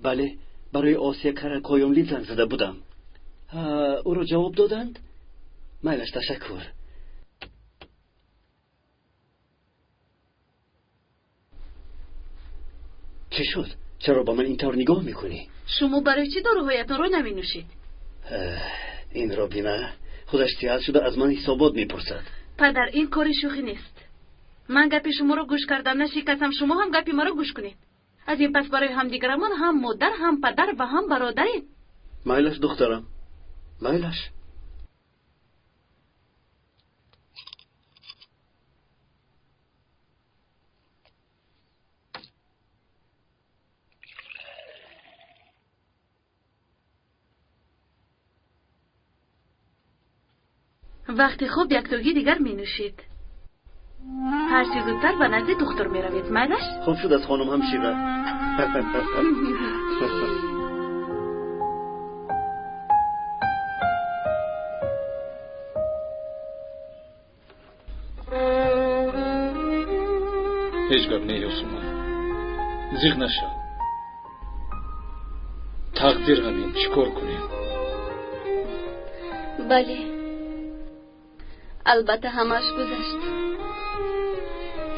بله، برای آسیا کاراکویوملی زنگ زده بودم. او رو جواب دادند؟ میلش، تشکر. چی شد؟ چرا با من اینطور نگاه میکنی؟ شما برای چی داروهایتان رو نمی نوشید؟ این رابینه خودش سیاحت شده از من حسابات میپرسد. پدر، این کاری شوخی نیست. من گپی شما رو گوش کردم نشکستم، شما هم گپی ما رو گوش کنید. از این پس برای همدیگرمان هم مادر هم پدر و هم برادریم. میلش دخترم، میلش. وقتی خوب یک توگی دیگر می نوشید. هر چی زودتر به نزد دکتر می روید. میلش؟ خوب شد از خانم همشیره. هیچ گپ نه یوسما، زیغ نشو. تقدیر همین، چیکار کنیم؟ بله، البته همش گذشت.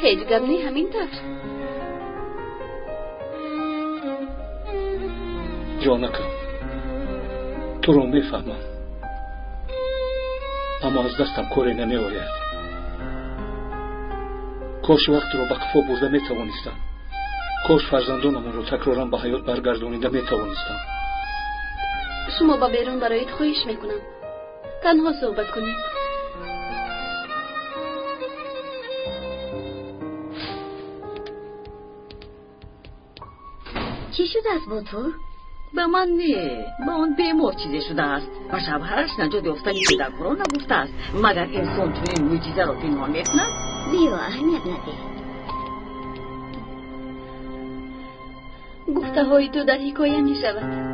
هیچ گپ نه همینطور. جانکم، تو رو میفهمم، اما از دستم کاری نمی آید. کاش وقت رو به قفا برده می توانستم. کاش فرزندانمون رو تکرارا به حیات برگردانیده می توانستم. شما با بیرون برایت خواهش میکنم، تنها صحبت کنید. چی شده است با تو؟ به من نه، با اون بیمار چیزی شده است و شوهرش نجات یافتنی پدرکارا نگفته است. مگر انسان چنین معجزه را پنهان میکند؟ بیا، اهمیت نده. گفته های تو در حکایه می شود.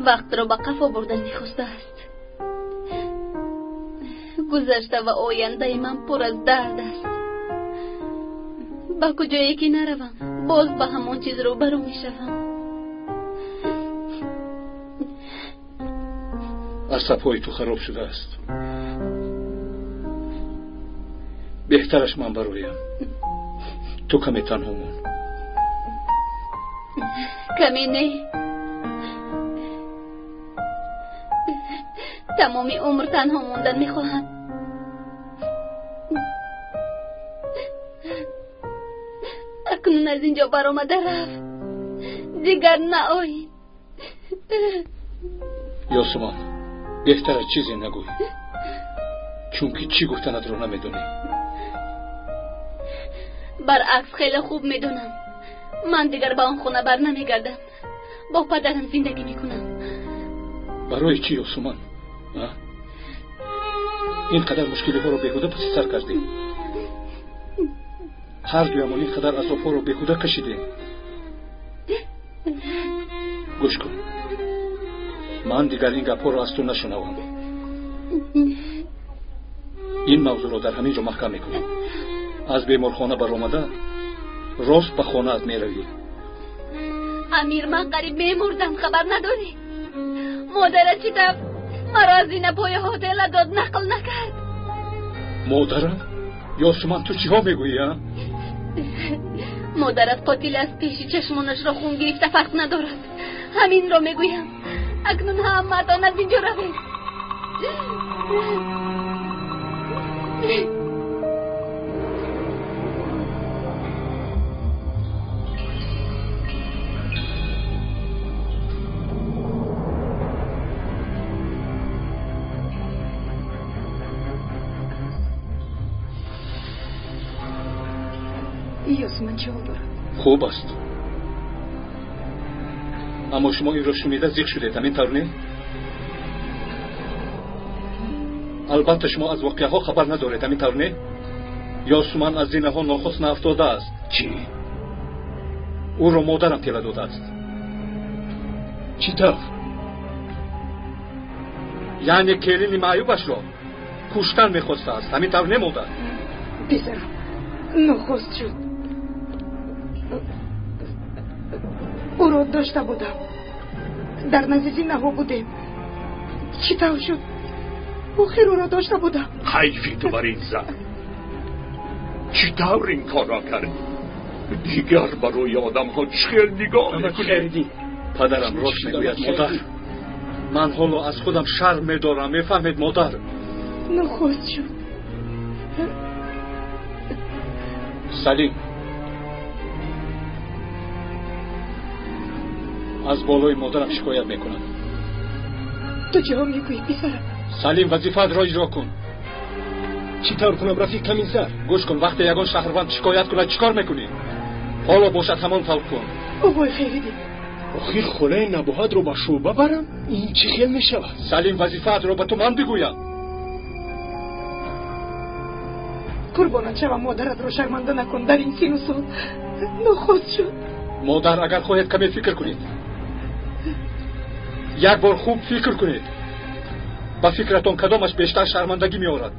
وقت را به قفا بردن میخواسته است. گذشته و آینده من پر از درد است. به کجایی که نروم باز به همان چیز رو برو میشوم. عصب‌های تو خراب شده است. بهترش من برایم. تو کمی تنها مون. کمی نه، تمامی عمر تنها موندن میخواهم. اکنون از اینجا برآمده رفت، دیگر نه آیی. یاسمان، بهتر چیزی نگوی، چون که چی گفتنت رو نمیدونی. برعکس خیلی خوب میدونم. من دیگر به آن خونه بر نمیگردم. با پدرم زندگی میکنم. برای چی یاسمان؟ اینقدر مشکلی ها رو بیهوده پس سر کردیم. هر دویمان اینقدر عذاب ها رو بیهوده کشیدیم. گوش کن، من دیگر این گپ ها رو از تو نشنوم. این موضوع رو در همین جا محکم میکنم. از بیمارخانه بر آمده راست به خانه از میروی. امیر، من قریب میمردم، خبر نداری؟ مادرت چی تفت مرا از این پای هتل داد نقل نکرد. مادرم؟ یاسمان تو چی ها میگویی؟ مادرت قاتل از پیشی چشمانش را خون گرفته، فرق ندارد. همین را میگویم. اکنون همتان از اینجا روید. یاسمان چه بود؟ خوب است، اما شما این را شنیده زیغ شدید، همین طور نه؟ البته شما از واقعه ها خبر ندارید، همین طور نه؟ یاسمان از زینه ها ناخست افتاده است. چی؟ او را مادرم تیله داده است. چی طور؟ یعنی کلین معیوبش را کشتن میخواسته است، همین طور نه مادر؟ پسرم ناخست شد. او را داشته بودم. در نزد زینه‌ها بودیم. چطور شد؟ آخر او را داشته بودم. حیفی تو بر این زن. چطور این کار را کردی؟ دیگر برای آدم ها چخیل نگاه میکنی؟ پدرم راست میگوید مادر. من حالا از خودم شرم میدارم. میفهمید مادر؟ نخست شد. سلیم، از بالای مادرم شکایت میکنم. تو چه ها میگویی پسرم؟ سلیم، وظیفت را اجرا کن. چی طور کنم رفیق کمینسر؟ گوش کن، وقتی یگان شهروند شکایت کنه چیکار میکنی؟ حالا باشد همان طور کن. آقای خیریدی، آخر خوله نباید رو با شعبه برم؟ این چی خیل میشود؟ سلیم، وظیفت را به تو من بگویم. قربانت شوم مادرت را شرمنده نکن. در این سن و سال نخست شد. مادر، اگر خواهید کمی فکر کنید، یک بار خوب فکر کنید. با فکرتون کدامش بیشتر شرمندگی می آورد؟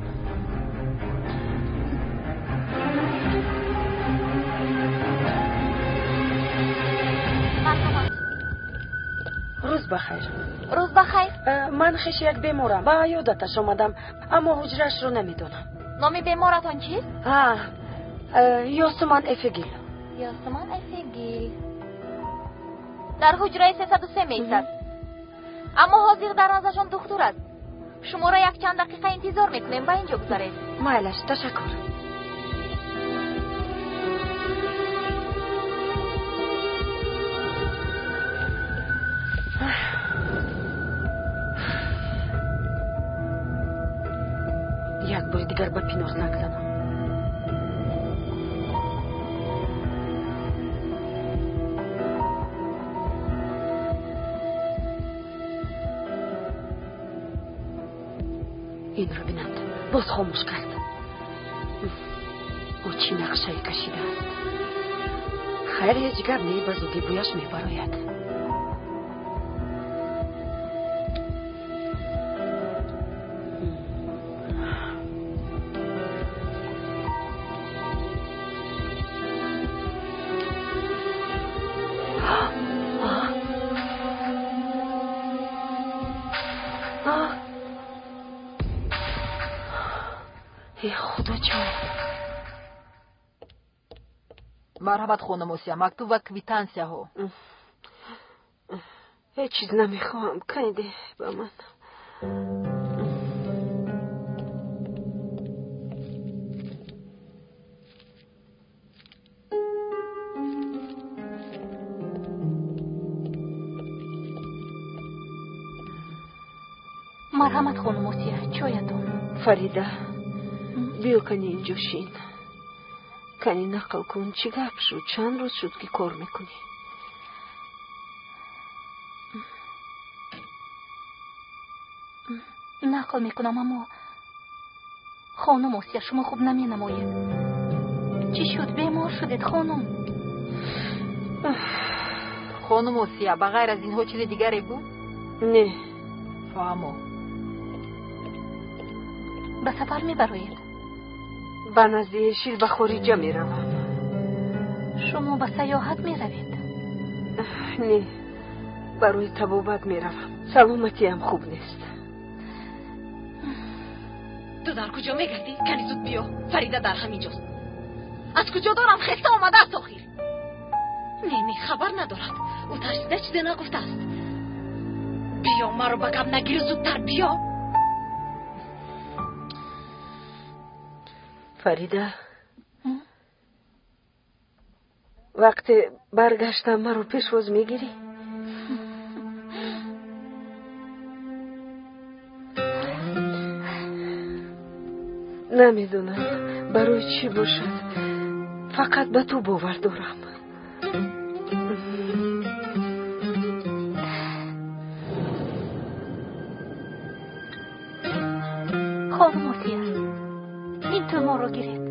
روز بخیر. روز بخیر. من خیش یک بیمارم. با یادتش آمدم اما حجرش رو نمیدونم. نام بیمارتان چیست؟ یاسمان افگیل. یاسمان افگیل. در حجره 303 میستد. اما حاضر در نزدشان دکتر است. شما را یک چند دقیقه انتظار میکنیم. با اینجا گذارید. مایلش، تشکر. یک بار دیگر با پیناس نگذنم. این رو بینند، باز خاموش کرد. او چی نقشه کشیده است؟ خیر هیچ گر نی به زودی بویش میبراید. خدا جان. مرحمت خانم اوسیا، مکتوب و کwitansiya ها. هیچ چیز نمیخوام. کنیده با من. مرحمت خانم اوسیا، چایتون. فریده، بیا کنی اینجا شین. کنی نقل کن چی گپ شد؟ چند روز شد که کار میکنی؟ نقل میکنم اما خانم اوسیا شما خوب نمی نمایید. چی شد؟ بیمار شدید خانم؟ خانم اوسیا بغیر از اینها چیز دیگری بود؟ نه. فهمو. به سفر میبروید؟ به نزدیک شیر به خارجه میروم. شما به سیاحت میروید؟ نه، برای طبابت میروم. سلامتی هم خوب نیست. تو در کجا میگردی؟ کنی زود بیا. فریده در همینجاست. از کجا دارم؟ خسته آمده است آخر. نه خبر ندارد. او ترسیده چیزی نگفته است. بیا مرا به گپ نگیر، زودتر بیا. فریده، وقت برگشتم مرا پیشواز میگیری؟ نمیدونم برای چی باشد، فقط به تو باور دارم. خانم اوسیا، این تو ما رو گیرید.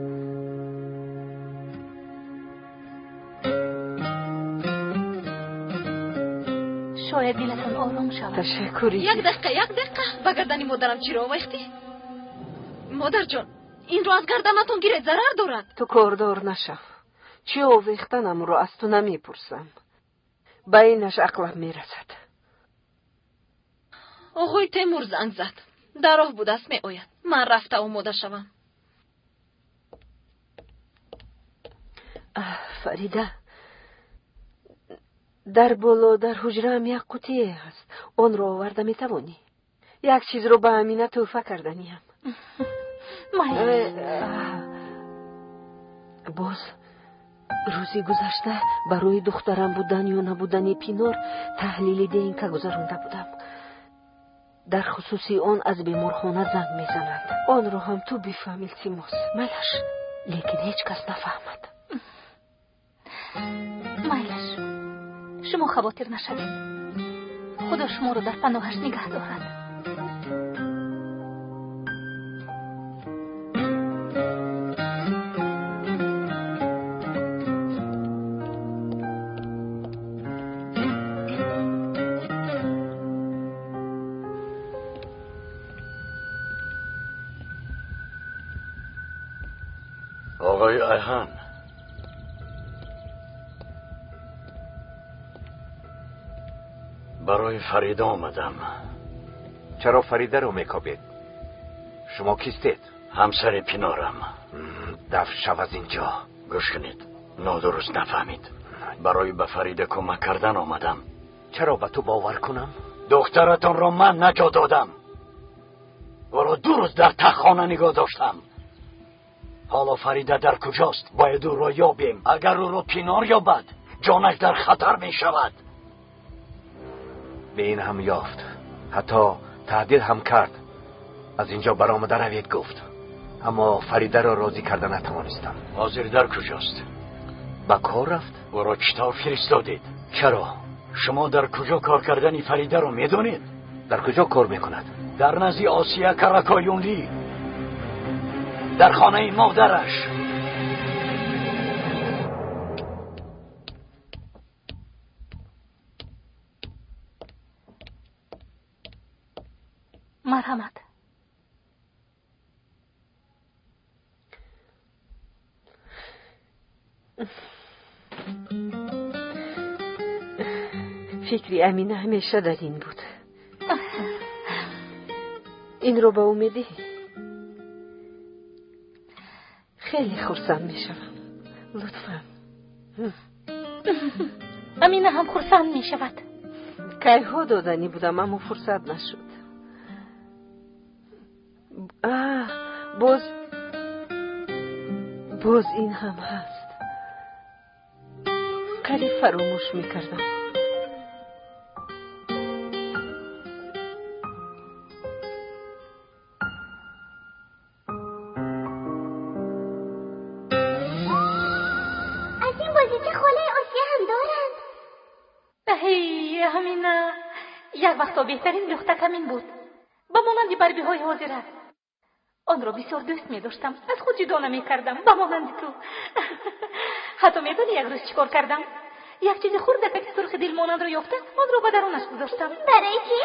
شاید دلتون آرام شود. تشکری. یک دقیقه به گردن مادرم چی رو آویختی؟ مادر جان، این رو از گردنتون گیرید، ضرر دارد. تو کاردار نشو. چی آویختنم رو از تو نمیپرسم. به اینش عقلم میرسد. آقای تیمور زنگ زد. در راه بود است می آید. من رفته آماده شوم. فریده، در بالا در حجره‌ام یک قوطی هست. آن را آورده می توانی؟ یک چیز رو به امینه تحفه کردنیم. باز روزی گذشته برای دخترم بودن یا نبودن پینار تحلیل دین که گذرانده بودم. در خصوصی آن از بیمارخانه زنگ میزنند. آن را هم تو بفهمیل سیموس. ملش، لیکن هیچ کس نفهمد. مایلش، شما خواطر نشوید. خدا شما رو در پناهش نگه دارد. آقای ایهان، برای فریده آمدم. چرا فریده رو میکابید؟ شما کیستید؟ همسر پینارم. دفع شو از اینجا. گوش کنید، نادرست نفهمید. برای به فریده کمک کردن آمدم. چرا به تو باور کنم؟ دخترتان را من نجات دادم. او را 2 روز در تخانه نگاه داشتم. حالا فریده در کجاست؟ باید او را یابیم. اگر او را پینار یابد جانش در خطر می شود. به این هم یافت، حتی تهدید هم کرد. از اینجا برآمده روید گفت، اما فریده را راضی کرده نتوانستم. حاضر در کجاست؟ به کار رفت. او را چطور فرستادید؟ چرا؟ شما در کجا کار کردن فریده را میدونید؟ در کجا کار میکند؟ در نزد آسیا کراکایونلی، در خانه مادرش. مرحمت. فکری امینه همیشه در این بود. این رو به او میدی؟ خیلی خرسند میشم. لطفا. امینه هم خرسند میشود. کیها دادنی بودم اما فرصت نشد. باز این هم هست. قریب فراموش میکردم. یک وقتا بهترین لخته کمین بود. با مانند بربی های حاضر است. آن را بسیار دوست می داشتم. از خود جدا نمی کردم. با مانند تو. حتی می دانی یک روز چیکار کردم؟ یک چیز خردک سرخ دل مانند را یافته آن را به درونش گذاشتم. برای چی؟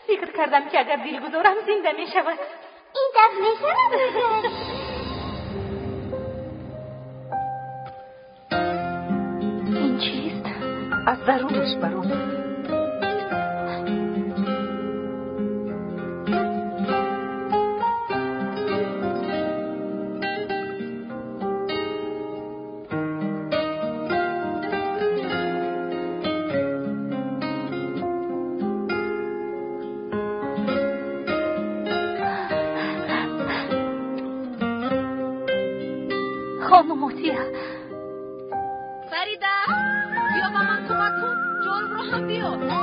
فکر کردم که اگر دل گذارم زنده می شود. این دفع می شود. این چیست؟ از درونش برآمد. خانم آسیا. فریده بیا با من کمک کن. جرم رو هم بیار.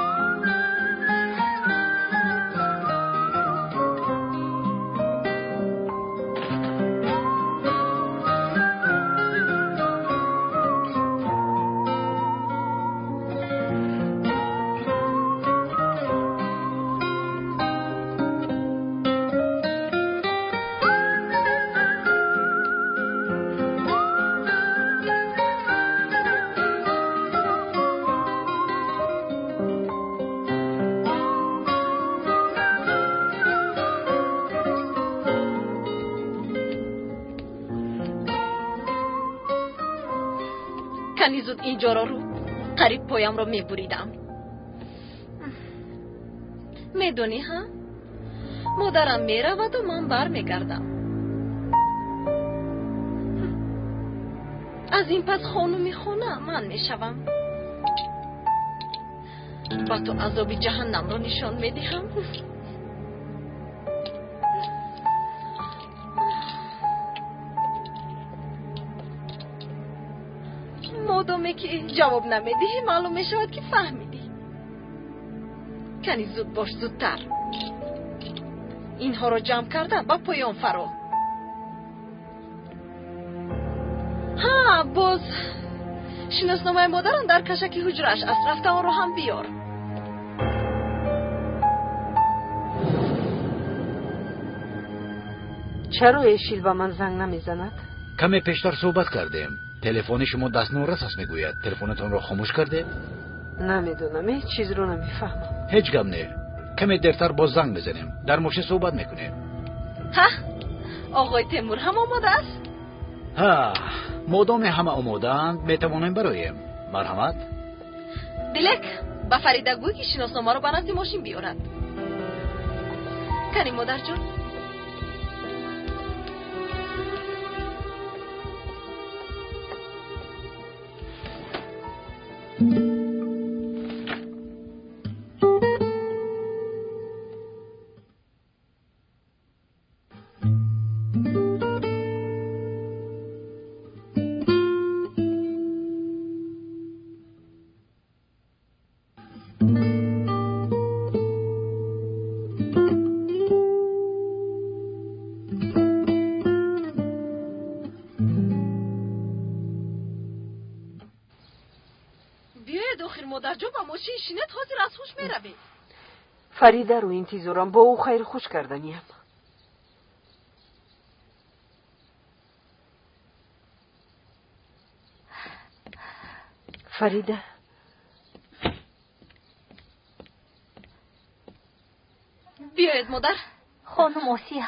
کنی زود اینجا رو قریب پایم را میبریدم. میدونی ها؟ مادرم میرود و من برمیگردم. از این پس خانومی خونه من میشوم. با تو عذاب جهنم را نشان میدهم. مادامی که جواب نمیدی معلوم میشود که فهمیدی. کنی زود باش، زودتر. اینها را جمع کرده با پایان فرا. ها باز شناسنامه مادرم در کشک حجرش است. رفته آن را هم بیار. چرا ایشیل با من زنگ نمیزند؟ کمی پیشتر صحبت کردیم. تلفن شما دست نورس است میگوید. تلفنتون رو خاموش کرده؟ نمیدونم، هیچ چیز رو نمیفهمم. هیچ گم نه. کمی دیرتر باز زنگ بزنیم. در ماشین صحبت میکنیم. ها آقای تیمور هم آماده است؟ ها مادام همه آمادند میتوانیم برایم. مرحمت. دیلک با فریده گوی که شناسنامه رو بنزد ماشین بیارد. کنی مادر جون. فریده رو انتظارم با او خیر خوش کردنیم. فریده بیاید مادر. خانم آسیا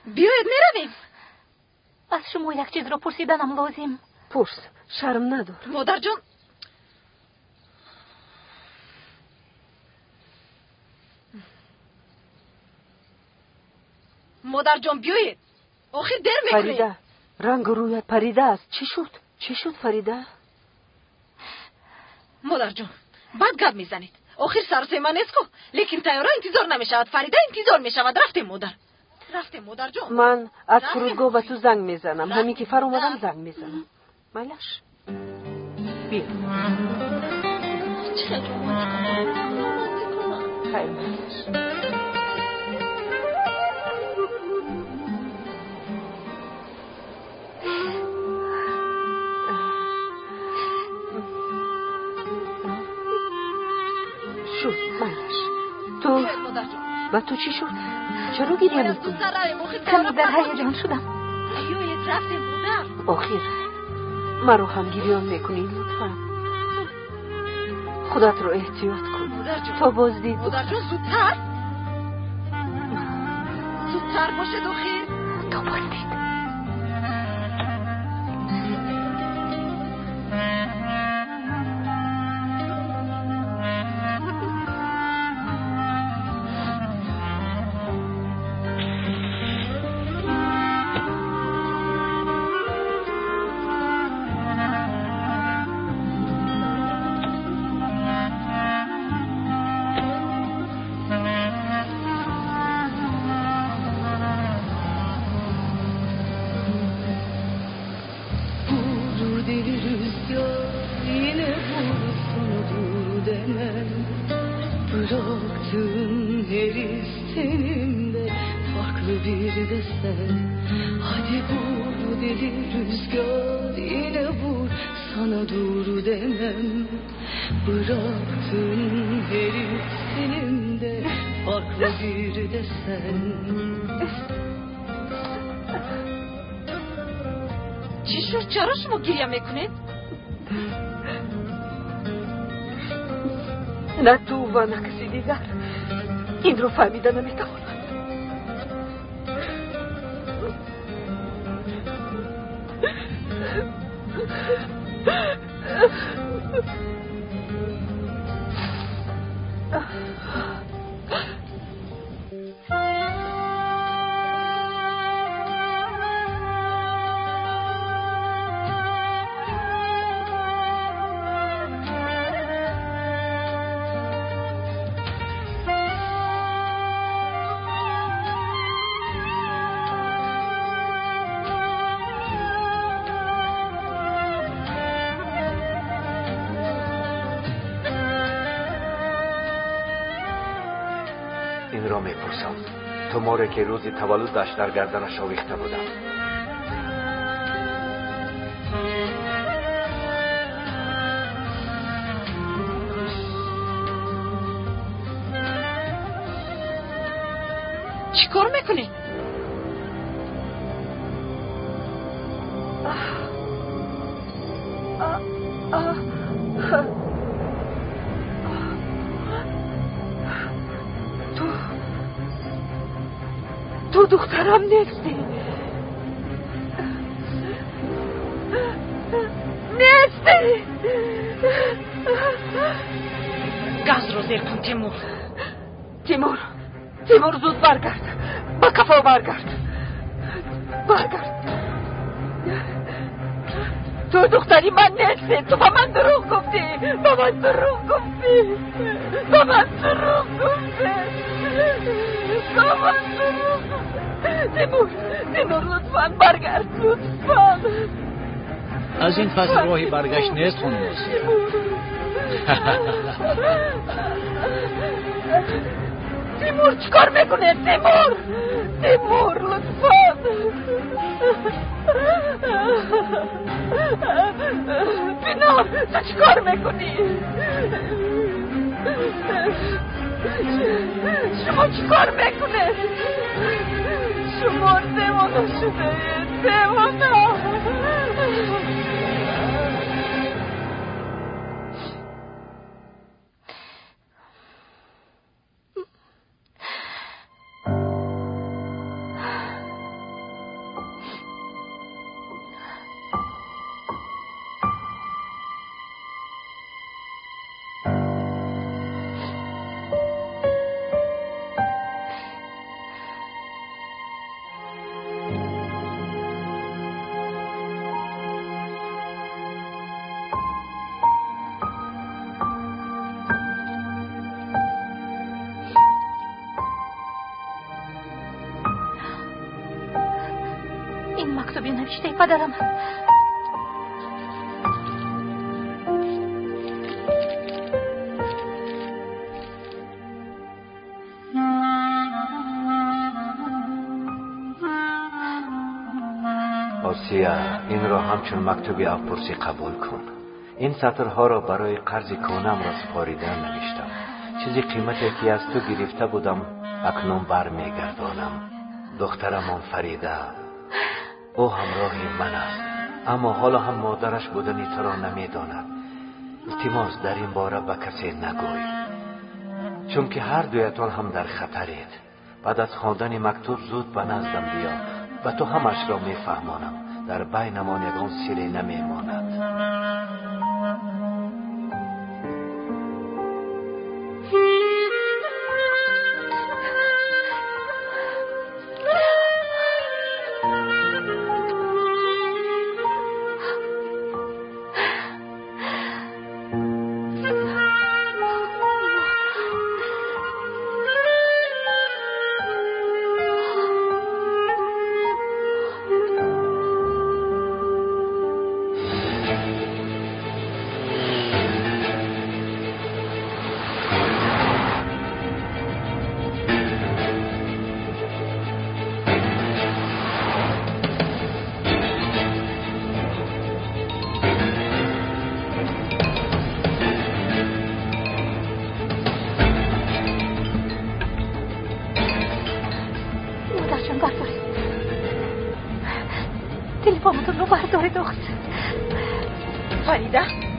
بیاید میرویم. از شما یک چیز رو پرسیدنم لازم. پرس، شرم ندار. مادر جان مادر جان بیایید. آخر دیر میکنید. فریده رنگ رویت پریده است. چی شد فریده؟ مادر جان بد گپ میزنید. آخر سرسه من نیست کو. لیکن تیاره انتظار نمیشود. فریده انتظار میشود. رفتیم مادر جان. من از فرودگاه به تو زنگ میزنم. همین که فر اومدم زنگ میزنم. مالش بیا. چه رومانتیک خیلی مالش. شد مالش. تو با تو چی شد؟ چرا گریه میکنی؟ کمی در هیجان شدم. آخر مرا هم گریان میکنی لطفا. خودت رو احتیاط کن تا بازدید. مادر جان زودتر باشه دخیر تا بازدید. Bıraktığın herif senin de farklı bir desen. Hadi vur deli rüzgar yine vur, sana dur demem. Bıraktığın herif senin de farklı bir desen. چی شد؟ چرا شما گریه میکنید؟ نه تو و نه کسی دیگر این رو فهمیده نمیتواند. این را میپرسم. توماره که روزی تولدش در گردنش آویخته بودم. چی کار میکنی؟ تو دخترم نیستی. نیستی. گاز رو زیر کن تیمور. تیمور زود برگرد. با کفا برگرد. تو دختری من نیستی. تو با من دروغ گفتی. تیمور لطفاً برگرد. لطفاً. از این پس راهی برگشت نیست خانم موسیا. تیمور چیکار میکنه؟ تیمور لطفاً. پینار تو چیکار میکنی؟ شما چیکار میکنه؟ شما دیوانه شده. این مکتوبی نوشته پدرم. آسیا، این را همچون مکتوبی افپرسی قبول کن. این سطرها را برای قرض کونم را سپاریدن نوشتم. چیزی قیمتی که از تو گرفته بودم اکنون برمیگردانم. دخترمان فریده، او همراهی من است، اما حالا هم مادرش بودنی تو را نمیداند. التماس در این باره به کسی نگوی، چون که هر دویتان هم در خطرید. بعد از خواندن مکتوب زود به نزدم بیا و تو همش را میفهمانم. در بینمان یگان سری نمیماند.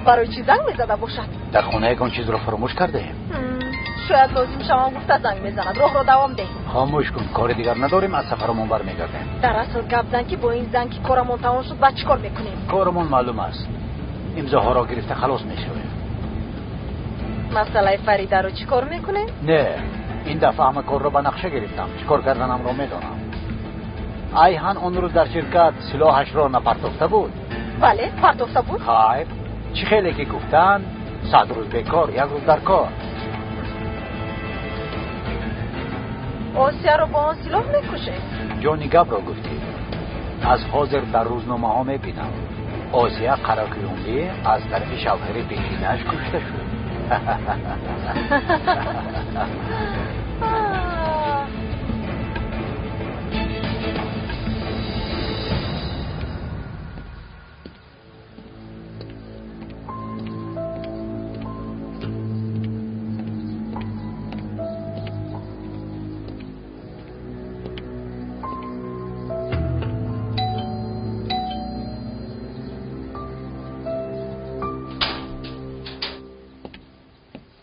برای چی زنگ میزده باشد؟ در خونه یکان چیز را فراموش کرده ایم. شاید لازم شما گفته زنگ میزند. راه را دوام ده. خاموش کن، کار دیگر نداریم، از سفرمون برمیگردیم. در اصل گپ زن که با این زن که کارمون تمام شد بعد چیکار میکنیم؟ کارمون معلوم است. امضاها را گرفته خلاص میشویم. مسئله فریده رو چیکار میکنه؟ نه، این دفعه همه کار را به نقشه گرفتم. چیکار کردنم را میدانم. ایهان اون روز در شرکت سلاحش را نپرتافته بود. بله، پرتافته بود. خیر، چی خیلی که گفتن 100 روز بیکار، 1 روز در کار. آسیا رو با آن سلاح میکشه. جانی گب را گفتی. از حاضر در روزنامه ها میبینم آسیا قراقیوندی از طرف شوهر پیشینش کشته شد.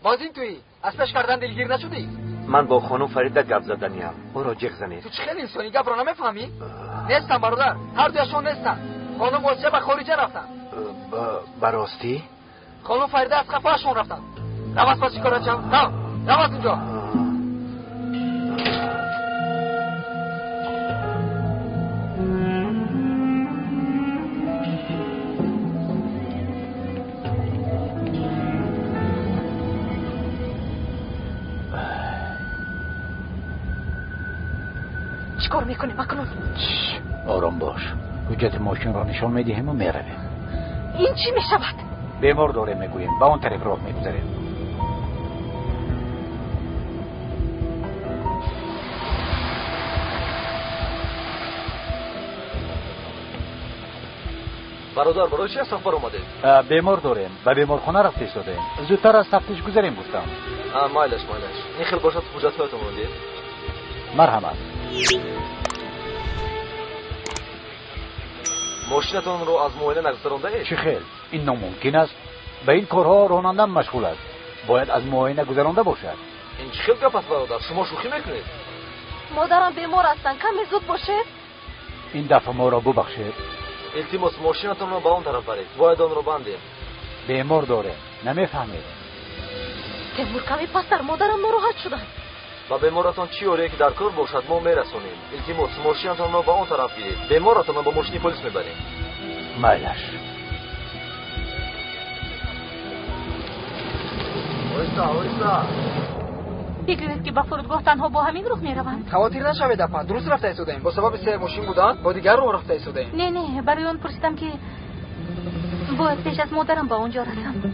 بازین توی اصلش کردن دلگیر نشدی؟ من با خانم فریده گپ زدنیم او را جیغ زنید. تو چه خیلی انسانی گپ را نمیفهمی؟ نیستن برادر، هر دویشون نیستن. خانم واسه به خارجه رفتن. براستی؟ خانم فریده از خفهشون رفتن. نواز پس چیکار چم؟ نواز اینجا. چیکار میکنیم اکنون؟ آرام باش. حجت ماشین را نشان میدهیم و میرویم. این چی میشود؟ بیمار داره میگوییم با اون طرف راه میگذاریم. برادر برای چه سفر اومده؟ بیمار داریم و بیمارخانه رفته ایستادیم. زودتر از تفتیش گذاریم گفتم. مایلش این خیلی باشد حجت هایتون موندید. مرحمت. ماشینتون رو از معاینه نگذرانده اید؟ چه خیل؟ این ناممکن است. به این کارها راننده مشغول است. باید از معاینه گذرانده باشد. این چه خیل گپ است برادر؟ شما شوخی میکنید؟ مادرم بیمار هستن، کمی زود باشید. این دفعه ما را ببخشید. التماس ماشینتون رو به اون طرف برید. باید آن رو بندیم. بیمار داره. نمیفهمید. تیمور کمی پستر، مادرم ناراحت شدن. با بیمارتون چی اوره که در کار باشد ما میرسونیم. التماس ماشینتون رو به اون طرف گیرید. بیمارتون رو با ماشین پلیس میبریم. مایلش. وایسا. بگوید که با فرودگاه تنها با همین راه میروند. خاطر نشوید اپا. درست رفته ایستادیم. با سبب سه ماشین بودن با دیگر رو رفته ایستادیم. نه برای اون پرسیدم که باید پیش از مادرم با اونجا رسم.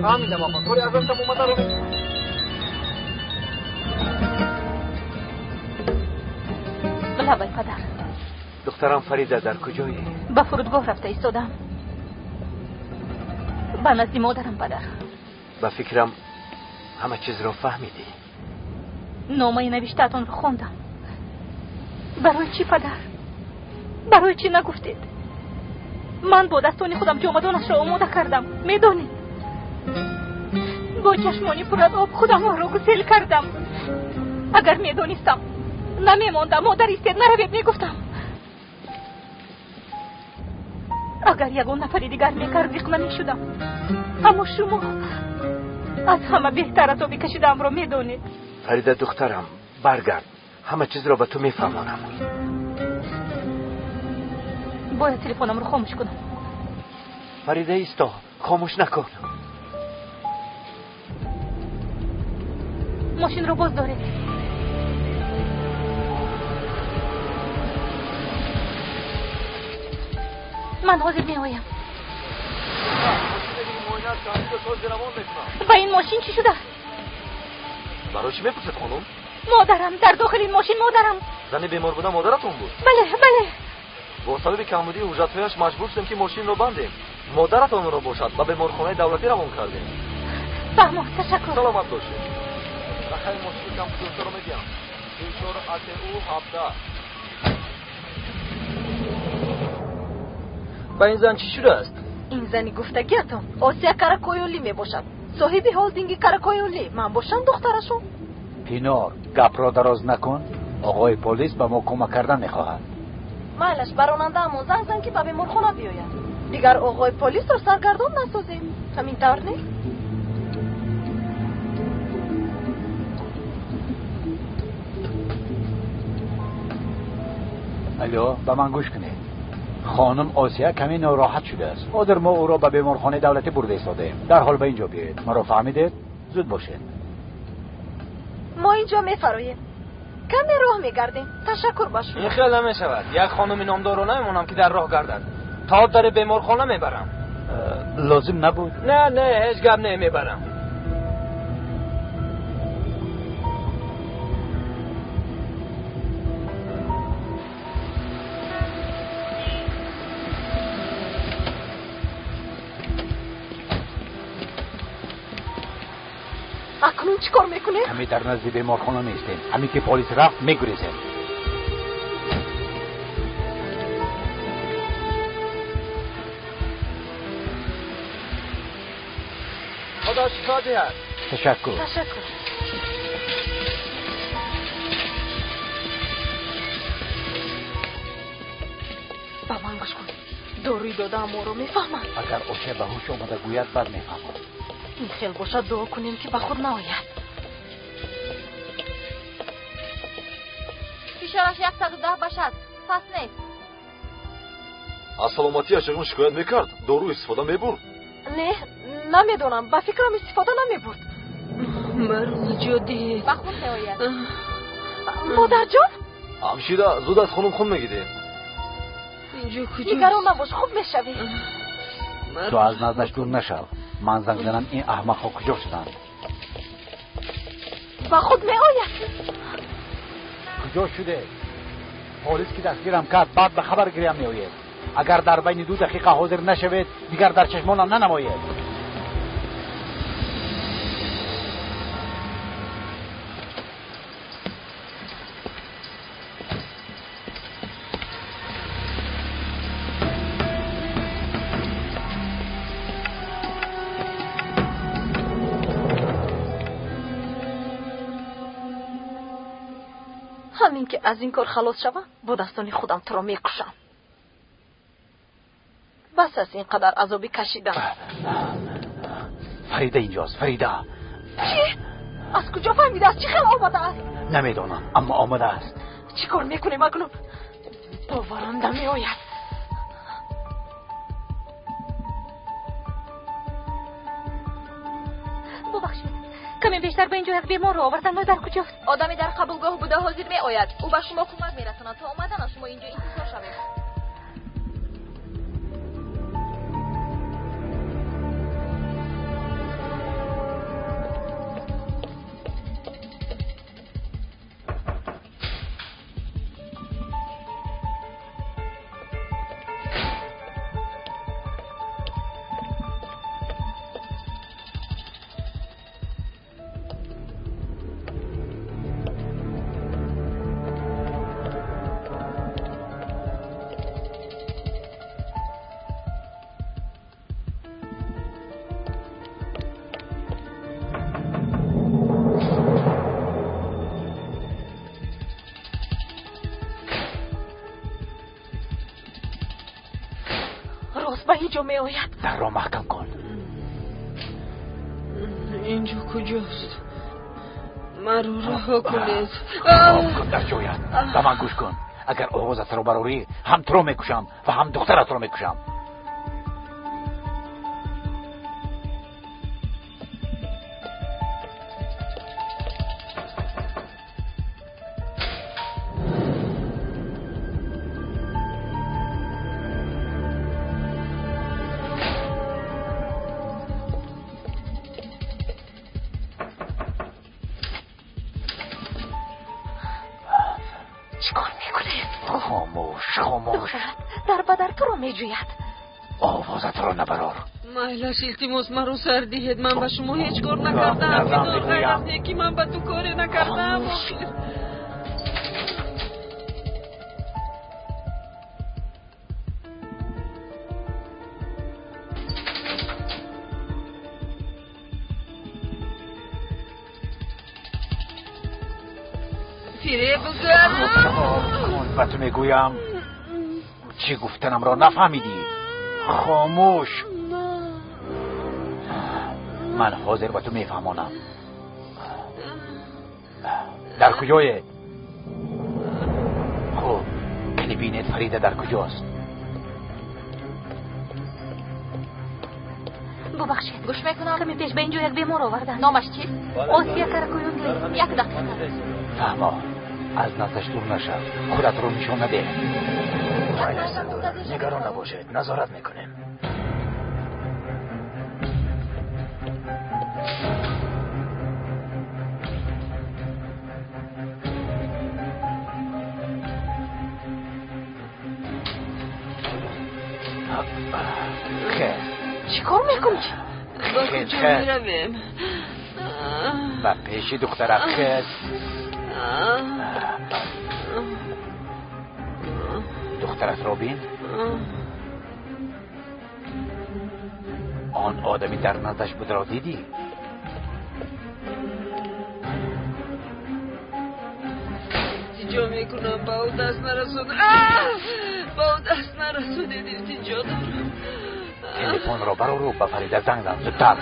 فهمیدم آقا. کاری از دستم اومده رو بلابای پدر. دخترم فریده در کجایی؟ با فرودگاه رفته ایستادم. با نزد مادرم پدر. با فکرم همه چیز را فهمیدی. نامه نوشته‌تون رو خوندم. برای چی پدر؟ برای چی نگفتید؟ من با دستان خودم جامدانش را آماده کردم. میدونید با چشمانی پر از آب خودم را گسیل کردم. اگر میدونستم نمیماندم مادر استید نروید میگفتم. اگر یگان نفری دیگر میکرد ریق نمیشدم. اما شما از همه بهتر از آبی کشیدم را میدونید. فریده دخترم برگرد. همه چیز را به تو میفهمانم. باید تلفنم رو خاموش کنم. فریده ایستا، خاموش نکن. ماشین رو باز داره. من حاضر میایم. با این ماشین چی شده؟ برای چی میپرسید خانم؟ مادرم در داخل این ماشین. مادرم زنی بیمار بودن مادرتون بود؟ بله. با سبب کمبودی حجت‌هایش مجبور شدیم که ماشین رو بندیم. مادرتون رو باشد و به بیمارخانه دولتی روان کردیم. فهمم. تشکر. سلامت باشید. بخیر ماشین کمبودی رو میگم. دکتر ATU 17. با این زن چی شده است؟ این زنی گفتگیتون آسیا کاراکویولی میباشد. صاحب هولدینگ کاراکویولی من باشم دخترشون. پینار گپ را دراز نکن. آقای پلیس به ما کمک کردن میخواهد. مالش براننده همون زن که به بیمارخانه بیاید. دیگر آقای پلیس را سرگردان نسازیم. همین طور نیست؟ الو به من گوش کنید. خانم آسیا کمی ناراحت شده است. حاضر ما او را به بیمارخانه دولتی برده ایستادیم. در حال به اینجا بیایید. مرا فهمیدید؟ زود باشید. ما اینجا میفراییم. کمی راه میگردیم. تشکر باشید. این خیلی نمیشود. یک خانم نامدار رو نمیمونم که در راه گردد. تا در بیمارخانه میبرم. لازم نبود. نه هیچ گپ نمیبرم. اکنون چیکار میکنید؟ کمی در نزد بیمارخانه میستیم. همین که پلیس رفت میگریزیم. خدا شکایتی هست. تشکر. با من گوش کن. داروی داده ما رو میفهمن. اگر اوشه به هوش اومده گوید بعد میفهمم. این خیل باشد دعا کنیم که به خود نآید. فشارش 110 باشد. پس نیست. از سلامتی عاشقم شکایت میکرد. دارو استفاده میبرد. نه نمیدونم. با فکرم استفاده نمیبرد. مرو جدی. به خود نآید. مادر جان؟ همشیره زود از خانم خون میگیدیم. اینجا کجاست؟ نگران نباش خوب میشوی. تو از نزدش دور نشو. من زنگ زنم این احمق ها کجا شدن. با خود میآید. کجا شده؟ پلیس که دستگیرم کرد بعد به خبر گیرم میآید. اگر در بین 2 دقیقه حاضر نشوید دیگر در چشمانم ننماید. همین که از این کار خلاص شوم با دستان خودم تو را میکشم. بس از اینقدر عذابی کشیدم. فریده اینجاست. فریده چی؟ از کجا فهمیده؟ از چی خیلی آمده است؟ نمیدونم اما آمده است. چی کار میکنیم اکنون؟ باورم نمیآید. ببخشید کمی بیشتر به اینجا یک بیمار رو آوردن. مادر کجاست؟ آدمی در قبولگاه بوده حاضر میآید. او به شما کمک میرساند تا اومدن شما اینجا انتظار شوید. اینجا می آید. در را محکم کن. اینجا کجاست؟ مرو رها کنید. کن در جویت. به من گوش کن. اگر آوازت رو براری هم تو رو میکشم و هم دخترت رو میکشم. آوازت را نبرار. مایلش التماس مرا سر دهید. من به شما هیچ کار نکردم. غیر از نیکی من به تو کاری نکردم. فریب گرم. به تو میگویم چی گفتنم را نفهمیدی. خاموش. من حاضر با تو میفهمانم. در کجایی؟ خب کنی بینید فریده در کجاست؟ ببخشید گوش میکنم. کمی پیش به اینجا یک بیمار آوردن. نامش چیست؟ آسیا کراکویونگلی. یک دقیقه. فهما از نزدش دور نشو. خودت رو نشون نده. نگران نباشید. نظارت میکنیم. چی کار میکنی؟ با کجا میرویم؟ با پیش دختر خیز. دخترت رو بین. آن آدمی در نزدش بود را دیدی؟ التجا میکنم با او دست نرسونید التجا دارم. تلفن رو برو به فریده زنگ زن زودتر.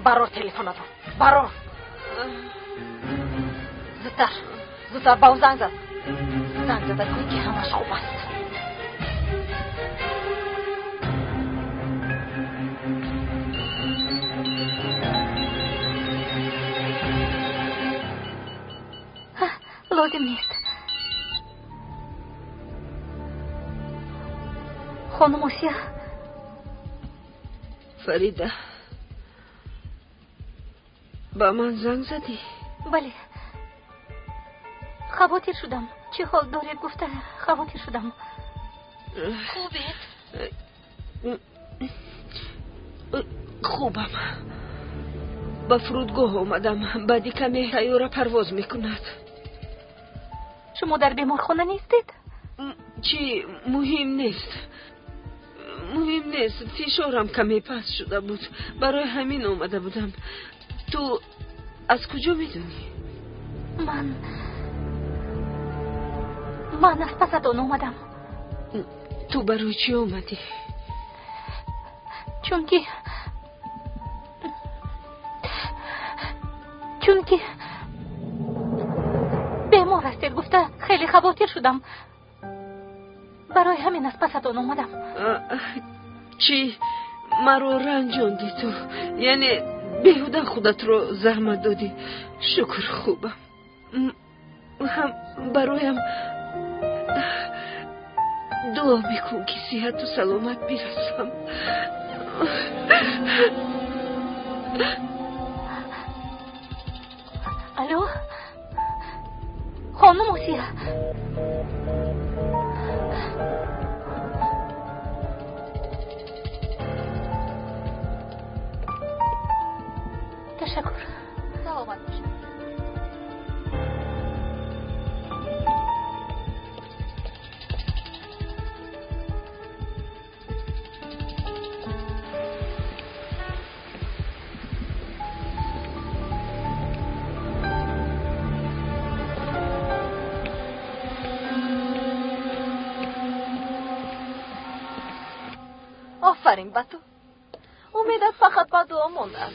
برو تلفن رو برو زودتر با او زنگ زد گوی که همش خوب است. لازم نیست. خانم آسیا. فریده با من زنگ زدی؟ بله. خواطر شدم. چه حال دارید گفته؟ خواطر شدم. خوبم. با فرودگاه اومدم. بعدی کمی طیاره پرواز میکند. شما در بیمارخانه نیستید؟ چی مهم نیست. فشارم کمی پس شده بود. برای همین اومده بودم. تو از کجا میدونی؟ من از پساتون اومدم. تو برای چی اومدی؟ چونکه بیمار هستید گفته خیلی خواطر شدم. برای همین از پساتون اومدم. چی مرا رنجاندی تو؟ یعنی بیهوده خودت رو زحمت دادی. شکر خوبم. هم برایم دعا میکن که صحت و سلامت برسم. الو خانم آسیا. تشکر. سلامت باشید. آفرین با تو. امیدت فقط با دعا مونده است.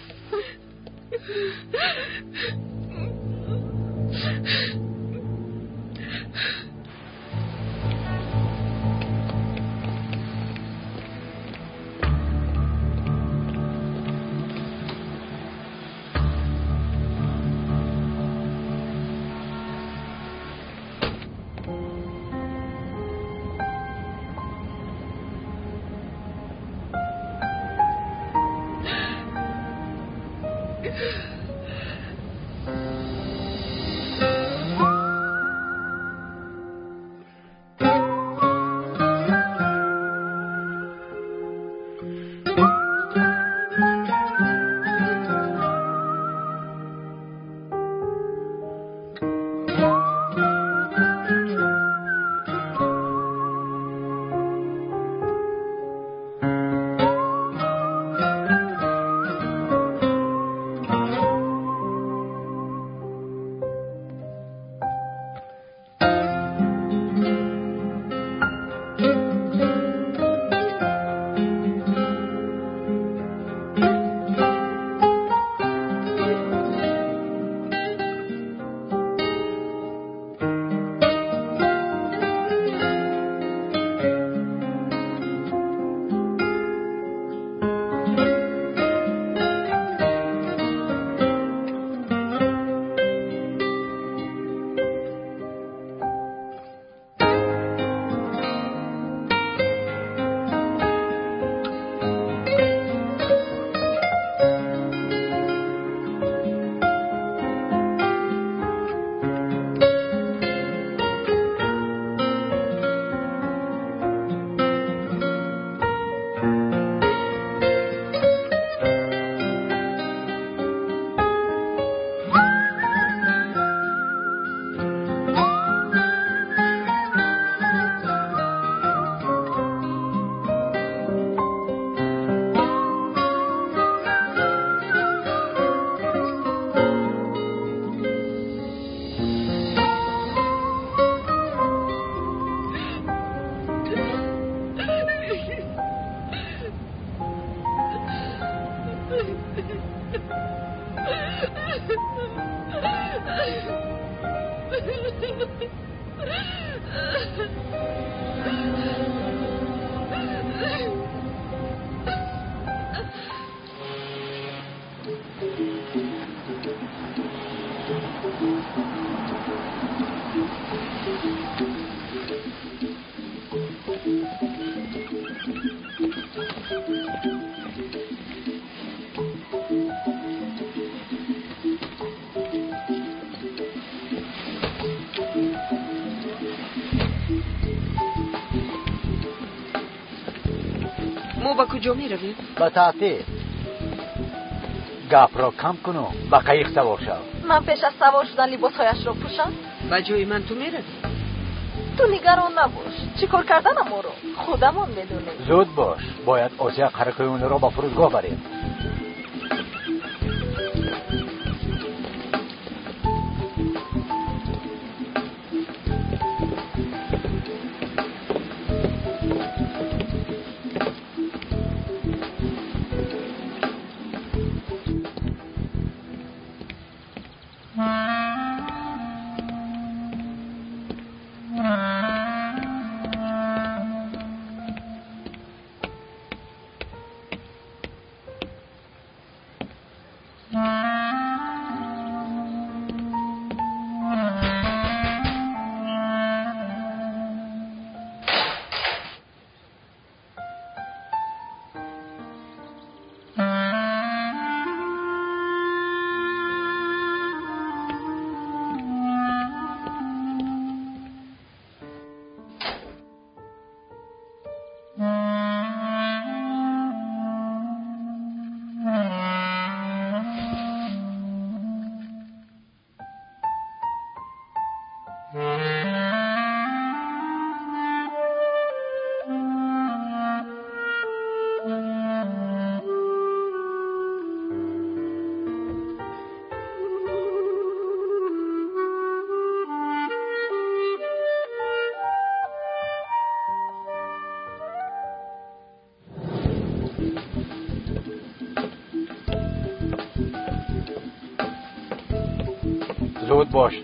ما با کجا می رویم؟ به تعطیل. گپ را کم کنو به قایق سوار شو. من پیش از سوار شدن لباسهایش را پوشم. به جای من تو می روی؟ تو نگران نباش. چیکار کردن ما رو خودمون بدونیم. زود باش. باید آسیا قرقیون را با فرودگاه بریم.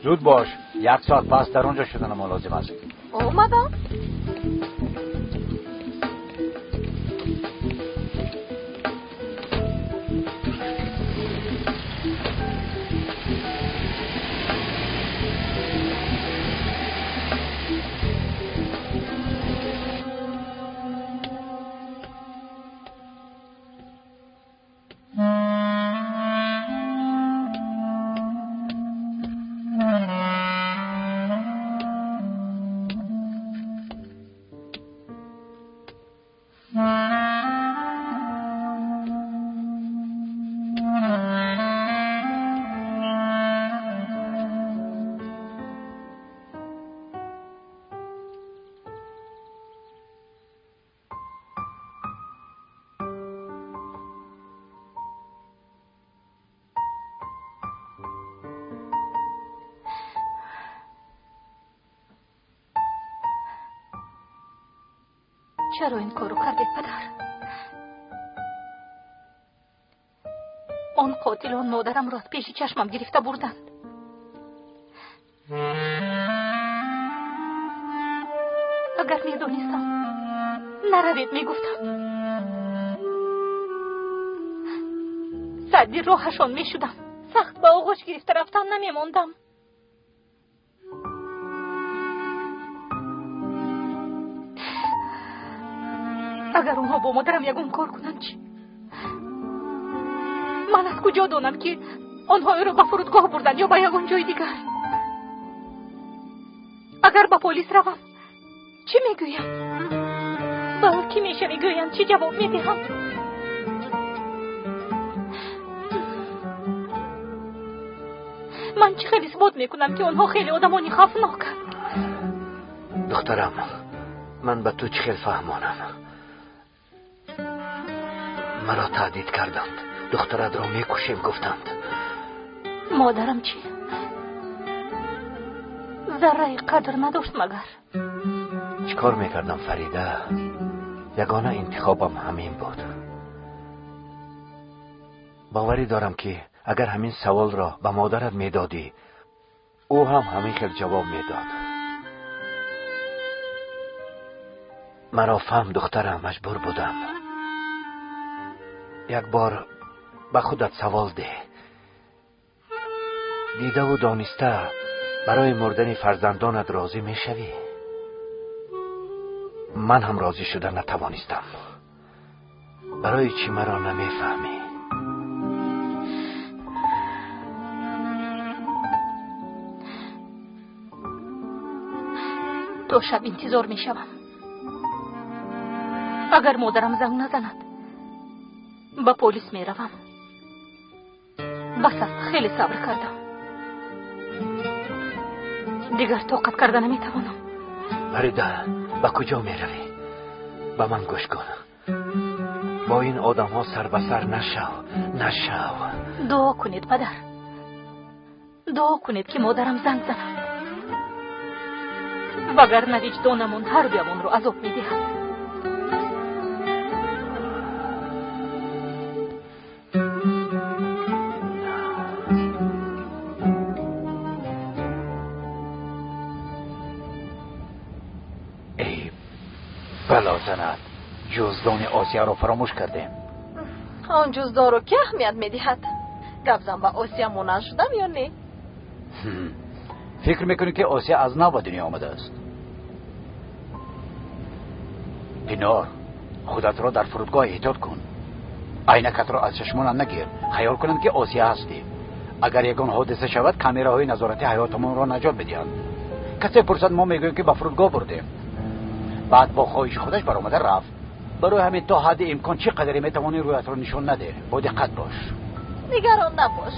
زود باش. 1 ساعت پس در اونجا شدن ما لازم است. اومدم. چرا این کارو کردید پدر؟ آن قاتلان مادرم را از پیش چشمم گرفته بردند. اگر میدونستم نروید میگفتم. سعدی راهشان میشدم. سخت با آغوش گرفته رفتن نمیماندم. اگر اونها با مادرم یگون کار کنند چی؟ من از کجا دانم که آنها رو به فرودگاه بردن یا به یگون جای دیگر؟ اگر به پلیس روم چی میگویم؟ با کی میشه میگویم؟ چی جواب میدهم؟ من چه خیلی اثبات میکنم که آنها خیلی آدمانی خفناکند. دخترم، من به تو چه خیلی فهمانم. مرا تهدید کردند. دخترت را میکشیم گفتند. مادرم چی؟ ذره قدر نداشت مگر؟ چیکار میکردم فریده؟ یگانه انتخابم همین بود. باوری دارم که اگر همین سوال را به مادرت میدادی او هم همین خیل جواب میداد. مرا فهم دخترم مجبور بودم. یک بار به خودت سوال ده. دیده و دانسته برای مردن فرزندانت راضی میشوی؟ من هم راضی شدن نتوانستم. برای چی مرا نمیفهمی؟ دو شب انتظار می شوم. اگر مادرم زنگ نزند با پلیس می روم. بس است، خیلی صبر کردم. دیگر طاقت کردن نمی توانم. فریده، با کجا می روی؟ با من گوش کن. با این آدم ها سر به سر نشو. دعا کنید پدر. دعا کنید که مادرم زنگ زند. وگرنه وجدانمون هر بیامون رو عذاب می دهد. ای بلا زند، جزدان آسیا رو فراموش کردیم. آن جزدان رو که اهمیت می دهد؟ گفزم با آسیا مونن شدم یا نه؟ فکر میکنی که آسیا از نو به دنیا آمده است؟ پینار، خودت را در فرودگاه احتیاط کن. عینکت را از چشمان نگیر. خیال کنند که آسیا هستی. اگر یگان حادثه شود کامراهای نظارتی حیاتمون را نجات بدهند. کسی پرسد ما میگوییم که به فرودگاه بردیم. بعد با خواهش خودش برآمده رفت. برای همین تا حد امکان چه قدری میتوانی رویت را نشون نده. با دقت باش. نگران نباش.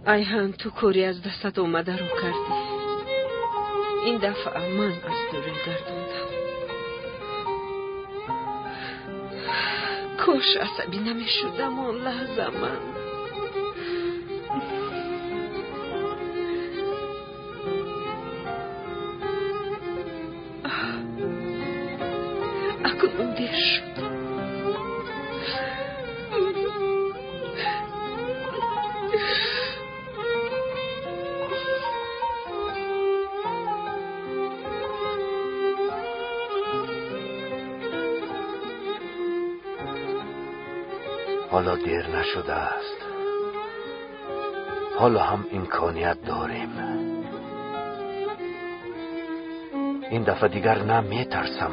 ایهان تو کاری از دستت اومده رو کردی. این دفعه من از دوری گردوندم. کاش عصبی نمی شدم اون لحظه. من اکنون دیر شد. حالا دیر نشده است. حالا هم امکانیت داریم. این دفعه دیگر نه میترسم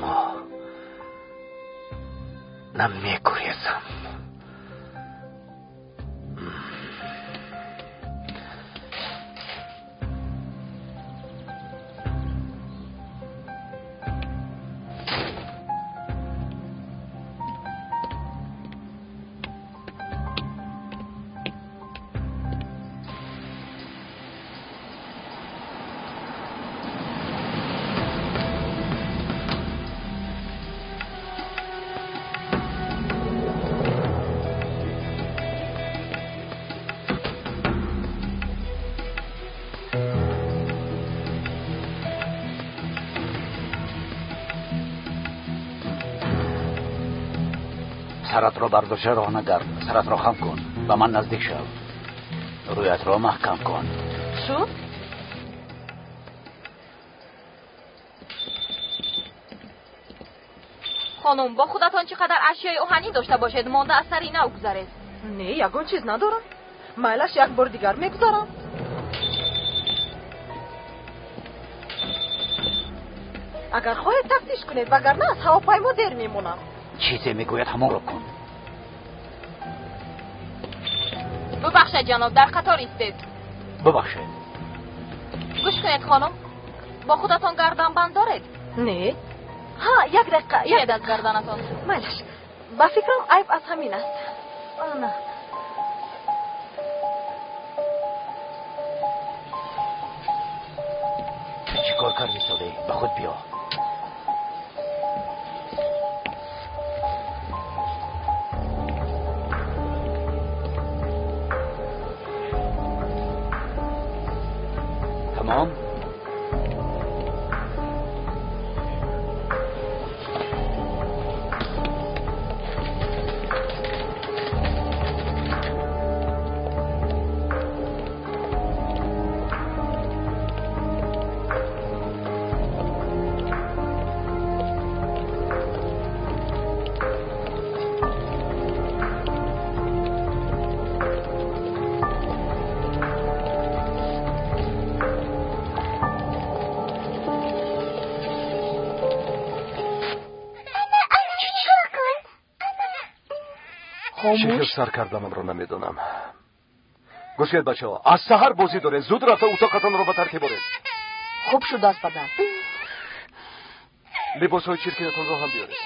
نه میگریزم. سرت را برداشته راه نگرد. سرت را خم کن. به من نزدیک شو. رویت را محکم کن. شو؟ خانم با خودتان چقدر اشیای آهنی داشته باشید مانده از سری نگذرید. نه یگان چیز ندارم. مایلش یک بار دیگر میگذارم. اگر خواهید تفتیش کنید وگرنه از هواپیما دیر میمونم. چیزی میگوید همون رو کن. ببخشید جناب در قطار ایستید. ببخشید. گوش کنید خانم با خودتان گردنبند دارید؟ نه. ها یک دقیقه. یک از گردنتان. مایلش با فکرم عیب از همین است. نه کار کردی ساده به خود بیا. تمام. چه سر کردم رو نمیدونم. گوش کنید بچه ها، از سحر بازی داره. زود رفته اتاقتان رو به ترتیب برید. خوب شد از پدر. لباس های چرکینتون رو هم بیارید.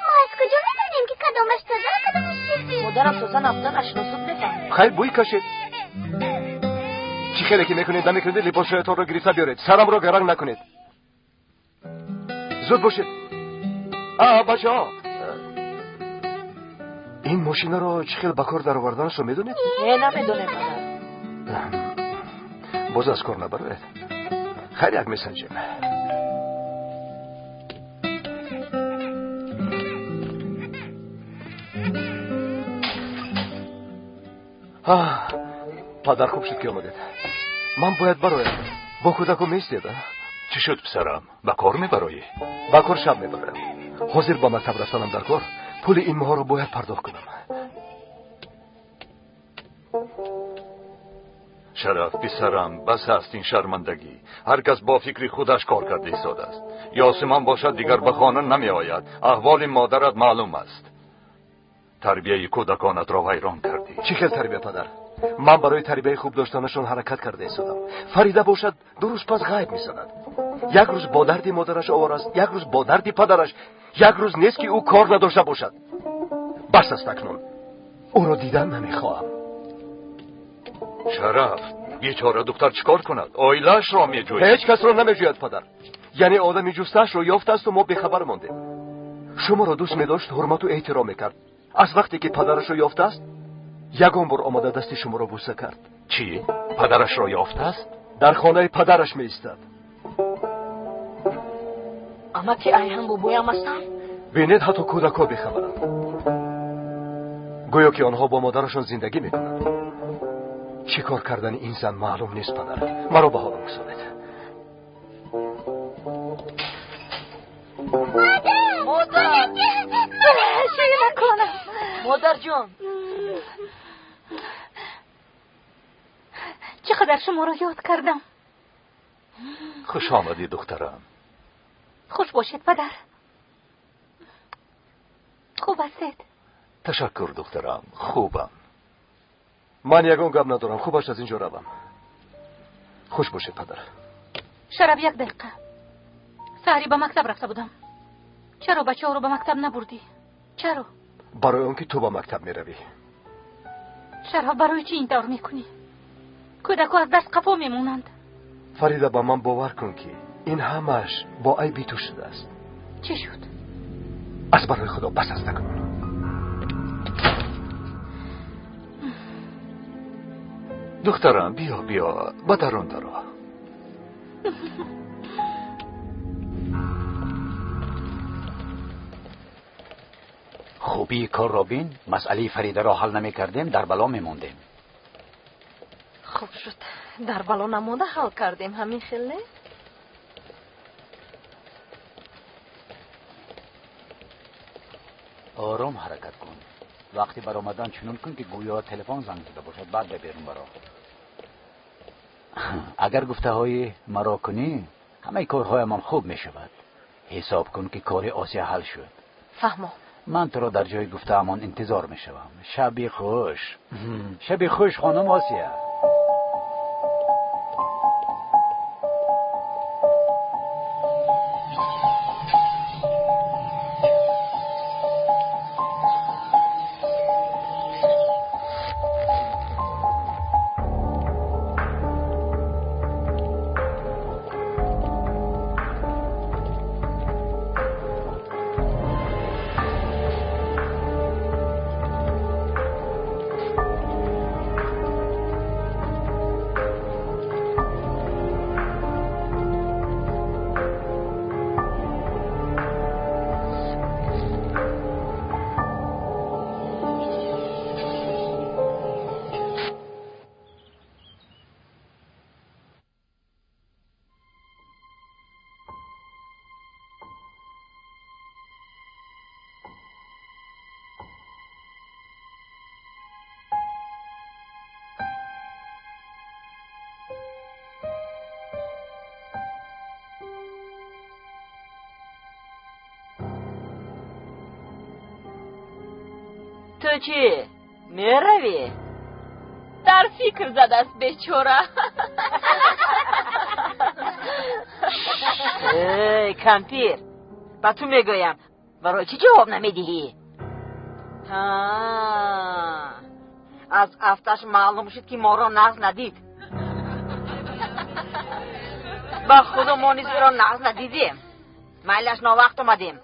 ما از کجا میدونیم که کدومش تازه کدومش چیزی؟ مادرم تازه نفتن نسود بفهم. خیلی بوی کشید. چی خیلی که میکنید نمیکنید لباس هایتون رو گریسه بیارید. سرم رو گرنگ نکنید. زود باشید. بچه ها، این ماشین رو چه خیلی بکار در آوردنش رو میدونید؟ نمیدونم پدر. باز از کار نبرید. خیلی یک میسنجیم. پدر خوب شد که آمدید. من باید برایم. با کودکو میستید. چی شد پسرم؟ با کار میبرایی؟ با کار شب میبرم. حاضر با مکتب رفتنم در کار. پول این ماه رو باید پرداخت کنم. شرف پسرم، بس است این شرمندگی. هر کس با فکری خودش کار کرده ایستاده است. یاسمان باشد دیگر به خانه نمی آید. احوال مادرت معلوم است. تربیه کودکانت را ویران کردی. چی خیلی تربیه پدر؟ من برای تربیه خوب داشتنشون حرکت کرده ایستادم. فریده باشد 2 روز پس غیب می‌شود. یک روز با درد مادرش آوار است، یک روز با درد پدرش. یک روز نیست که او کار نداشته باشد. بس است اکنون. او را دیدن نمیخواهم. شرف، بیچاره دختر چیکار کند؟ آیلش را میجوید. هیچ کس را نمیجوید پدر. یعنی آدمی جستش را یافته است و ما بیخبر ماندیم. شما را دوست می‌داشت، حرمت و احترام می‌کرد. از وقتی که پدرش را یافته است، یگان بار آمده دست شما را بوسه کرد. چی؟ پدرش را یافته است؟ در خانه پدرش می‌ایستد. اما که ای هم بویم هستم؟ بینید حتی کودک‌ها بیخبرند. گویا که آنها با مادرشان زندگی میکنند. چی کار کردن این زن معلوم نیست پدر. مرا به حال بگذارید. مادر شیر نکنم. مادر جان، چقدر شما رو یاد کردم. خوش آمدی دخترم. خوش باشید پدر. خوب هستید؟ تشکر دخترم، خوبم. من یگان گپ ندارم. خوبش از اینجا روم. خوش باشید پدر. شرف، یک دقیقه. سحری به مکتب رفته بودم. چرا بچه ها رو به مکتب نبردی؟ چرا؟ برای اون که تو به مکتب میروی. شرف، برای چی این طور میکنی؟ کودک‌ها از دست قفا میمونند. فریده، با من باور کن که این همش با عیبی تو شده است. چی شد؟ از برای خدا بس است نکن. دخترم بیا با درون درو. خوبی کار را بین. مسئله فریده را حل نمی کردیم، در بلا می موندیم. خوب شد در بلا نمونده حل کردیم. همین خیلی آرام حرکت کن. وقتی بر آمدن چنون کن که گویا تلفن زنگ زده باشد، بعد ببریم برا. اگر گفته های مرا کنی همه کارهای من خوب می شود. حساب کن که کار آسیا حل شد. فهمو. من تو را در جای گفته همان انتظار می شوم. شبی خوش. شبی خوش خانم آسیا. تو چی؟ میروی؟ در فکر زده است بیچاره. ای کمپیر، با تو میگویم برای چی جواب نمیدهی؟ از افتش معلوم شد که ما را نغز ندید. با خودمون نیز را نغز ندیدیم. میلش ناوقت اومدیم.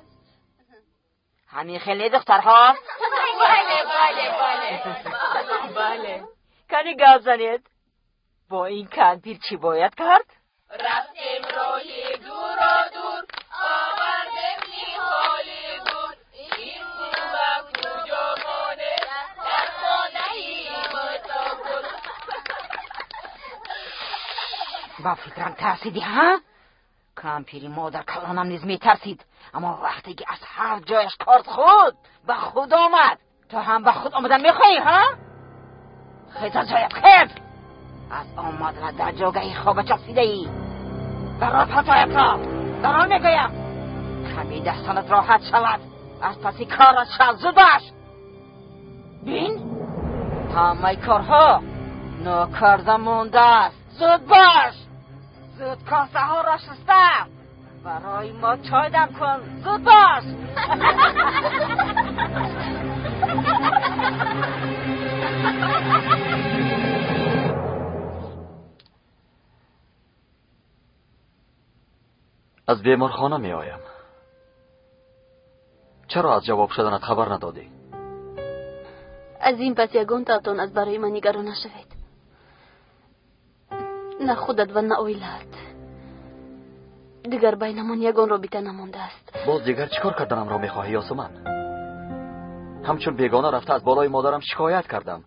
همین خیلی دخترها؟ بله. کنی گپ زنید؟ با این کمپیر چی باید کرد؟ رفتیم راهی دور و دور، آوردیم نیحالی دور. این روزا کجا مانه، در خانه‌ای متاگل. با فکرم ترسیدی ها؟ کمپیری مادر کلانم نیز میترسید، اما وقتی که از هر جایش کارت خود به خود آمد، تو هم به خود آمدن میخوایی ها؟ خیز از جایت خیز. از آمدن در جاگهی خواب چسیده ای. برای پتایت را برای میگویم کمی دستانت راحت شود، از پسی کارت شد. زود باش. بین همه کارها ناکرده مونده است. زود باش. زود کاسه ها را شسته برای ما چای دم کن. زود باش. از بیمارخانه می آیم. چرا از جواب شدنت خبر ندادی؟ از این پس یگان تاتون از برای من نگران نشوید. نه خودت و نه اویلت. دیگر بینمان یگان رابطه نمانده است. باز دیگر چیکار کردنم را میخواهی یاسمن؟ همچون بیگانه رفته از بالای مادرم شکایت کردم.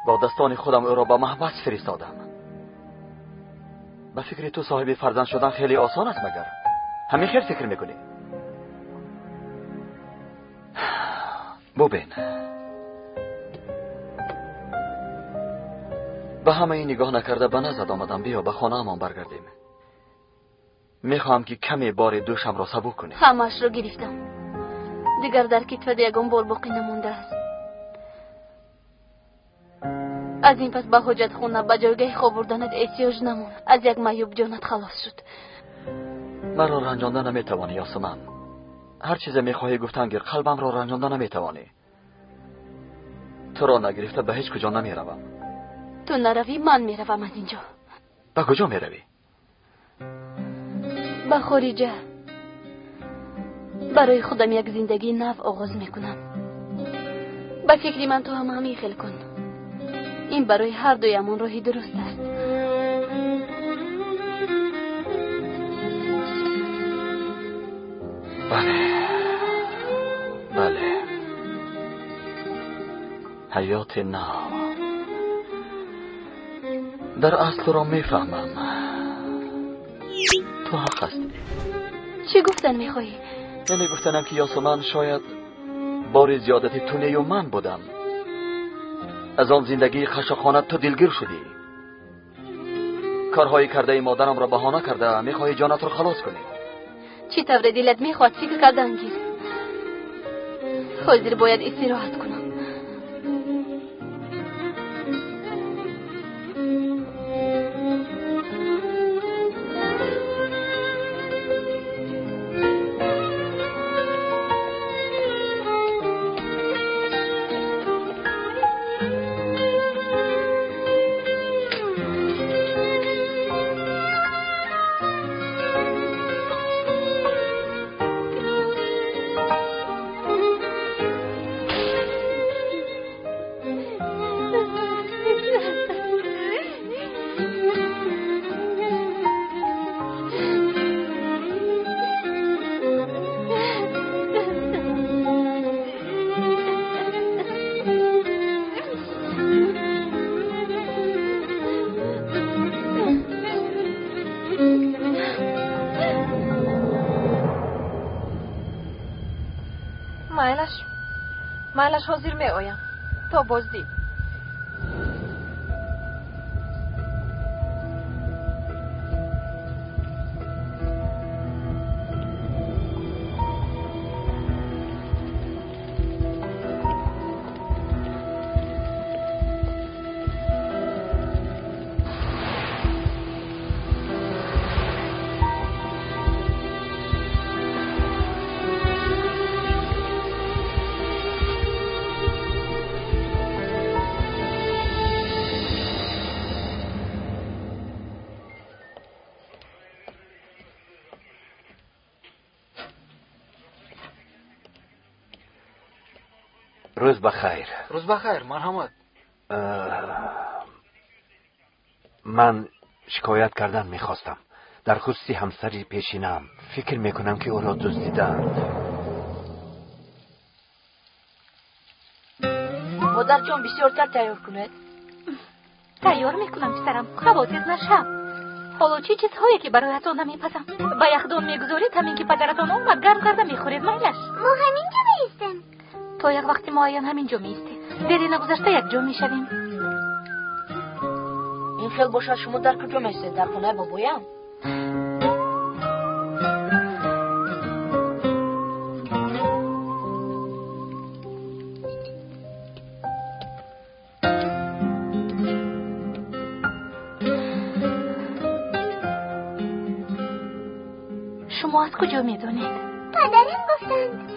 با دستان خودم او را به محبس فرستادم. به فکر تو صاحب فرزند شدن خیلی آسان است مگر؟ همین خیر فکر میکنی؟ ببین، به همه این نگاه نکرده به نزد آمدم. بیا به خانه امان برگردیم. میخواهم که کمی بار دوشم را سبک کنی. همش رو گرفتم. دیگر در کتفت یگان بار باقی نمونده است. از این پس به حجت خونه به جایگاه خواب بردنت احتیاج نمون. از یک معیوب جانت خلاص شد. مرا رنجانده نمیتوانی یاسمن. هر چیز میخواهی گفتن گیر. قلبم را رنجانده نمیتوانی. تو را نگرفته به هیچ کجا نمیروم. تو نروی من میروم از اینجا. به کجا میروی؟ به خارجه. برای خودم یک زندگی نو آغاز میکنم. به فکری من تو هم همین خیل کن. این برای هر دویمون راهی درست است. بله بله، حیات نو. در اصل را میفهمم. تو حق هستی. چی گفتن میخوایی؟ یعنی گفتنم که یاسمن شاید بار زیادتی تو و من بودم. از آن زندگی خشاخانت تو دلگیر شدی. کارهایی کرده ای مادرم را بهانه کرده میخواهی جانت را خلاص کنی. چی طور دلت میخواد فکر کردن گیر. حاضر باید استراحت کنم. مالش حاضر می آیم تا بازدید. روز بخیر. روز بخیر. مرحمت. من شکایت کردن میخواستم در خصوص همسری پیشینم. فکر میکنم که او را دزدیدند. مادر جان بسیار زود تیار کنید. تیار میکنم پسرم، خواطر نشم. حالا چه چیزهایی که برایتان نمیپزم با یخدان میگذارید همین که پدرتان اومد گرم کرده میخورید میلش. ما همینجا میستیم. تا یک وقتی معین همینجا میستیم. دیری نگذشته یک جا میشویم. این خیلی باشد شما در کجا میستید؟ در خونه بابایم؟ شما از کجا میدونید؟ پدرم گفتند.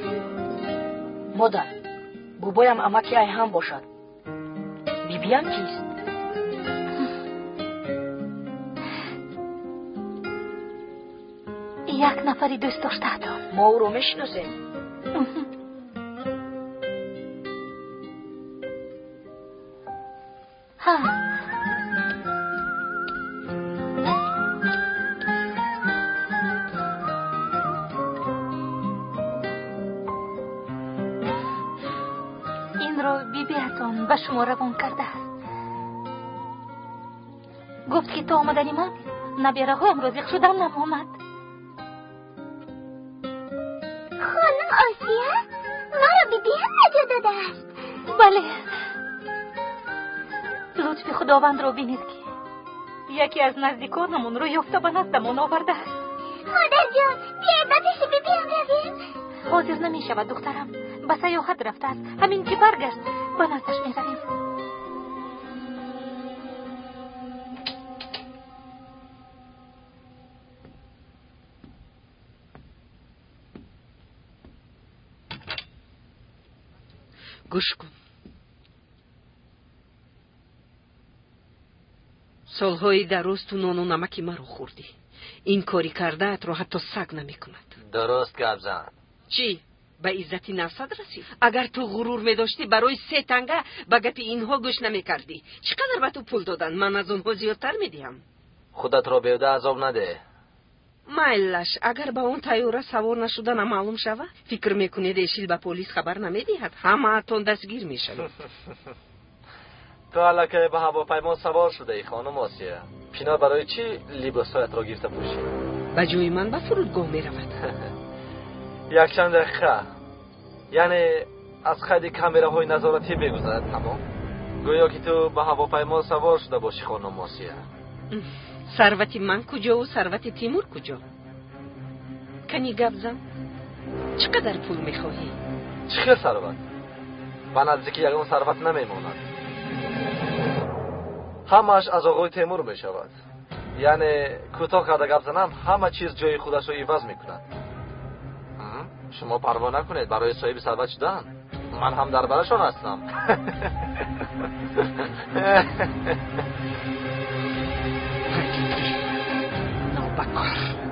مادر، بابایم امکی ایهان باشد. بیبیم کیست؟ یک نفری دوست داشته. ما او رو میشناسیم. ها. این رو بیبیتون به شما روان کرده است. گفت که تا آمدنی من نبیره هایم رازق شدن نمامد. خانم آسیا مرا بیبیم نجا داده است. بله. لطف خداوند رو بینید که یکی از نزدیکانمون رو یافته به نزدمون آورده است. مادر جان بیاید به پیش بیبیم رویم. حاضر نمی شود دخترم، به سیاحت رفته است. همین که برگشت به نزدش می رویم. گوش کن. سالهای دراز تو نان و نمکی مرا خوردی. این کاری کرده ات را حتی سگ نمی کند. درست گپ زن. چی؟ به عزتی نفسد رسید؟ اگر تو غرور می داشتی برای 3 تنگه به گپ اینها گوش نمی کردی. چقدر به تو پول دادن؟ من از اونها زیادتر می دیم. خودت را بیوده عذاب نده. مایلش اگر با اون تیاره سوار نشدن معلوم شود فکر میکنید ایشیل به پلیس خبر نمیدهد؟ همه اتون دستگیر میشن. تو حالا که به هواپیما سوار شده ای خانم آسیه، پینا برای چی لباسایت را گرفته پوشی؟ به جای من به فرودگاه میرود. یک چند دقیقه، یعنی از خیلی کامراهای نظارتی بگذرد تمام. گویا که تو به هواپیما سوار شده باشی خانم آسیه. ثروت من کجا و ثروت تیمور کجا؟ کنی گپ زن. چقدر پول میخواهی؟ چه خیلی ثروت؟ به نزدیک یگان ثروت نمیماند. همش از آقای تیمور میشود. یعنی کوتاه کرده گپ زنم همه چیز جای خودش رو عوض میکند. شما پروا نکنید برای صاحب ثروت شدن من هم در برشان هستم. نابکار.